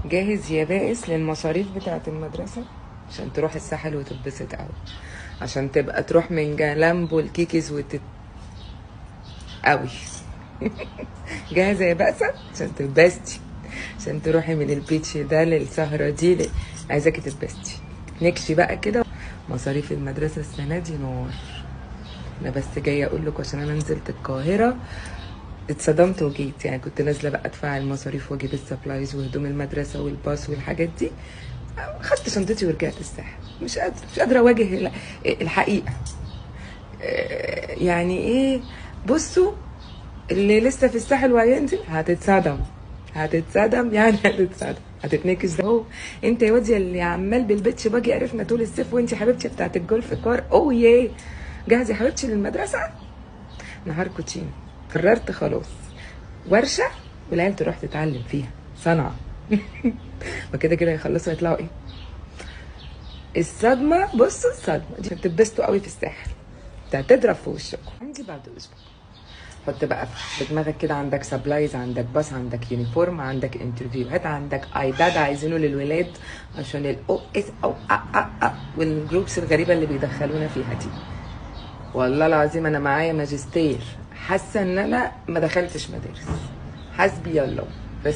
جاهز يا بائس للمصاريف بتاعة المدرسة عشان تروح الساحل وتتبسط قوي، عشان تبقى تروح من جلامبو الكيكيز قوي. جاهزة يا بائسة عشان تتبسطي، عشان تروحي من البيتش ده للسهرة دي عايزاكي تتبسطي نكشي بقى كده. مصاريف المدرسة السنة دي نار. انا بس جاية اقول لكم عشان انا نزلت القاهرة اتصدمت وجيت، يعني كنت نازله بقى ادفع المصاريف واجيب السبلايز وهدوم المدرسه والباص والحاجات دي. خدت شنطتي ورجعت الساحل، مش قادره اواجه الحقيقه. يعني ايه؟ بصوا، اللي لسه في الساحل وهينزل هتتصدم يعني هتتصدم، هتتنكش ده. هو انت يا واد اللي عمال بالبيتش باجي عرفنا طول الصيف، وانت حبيبتي بتاعت الجولف كار اوه ياه، جاهزه يا حبيبتي للمدرسه؟ نهار كوتشين. قررت خلاص ورشه والعيال تروح تتعلم فيها صنعه. ما كده كده يخلصوا يطلعوا ايه؟ الصدمه. بصوا الصدمه دي بتتبسطوا قوي في الساحل، هتضرب في وشكم. عندي بعد اسبوع. حط بقى في دماغك كده، عندك سبلايز، عندك باص، عندك يونيفورم، عندك انترفيوهات، عندك ايباد عايزينه للولاد عشان الاو اس او والجروبس الغريبه اللي بيدخلونا فيها دي. والله العظيم انا معايا ماجستير، حاسه ان انا ما دخلتش مدارس. حسبي الله بس.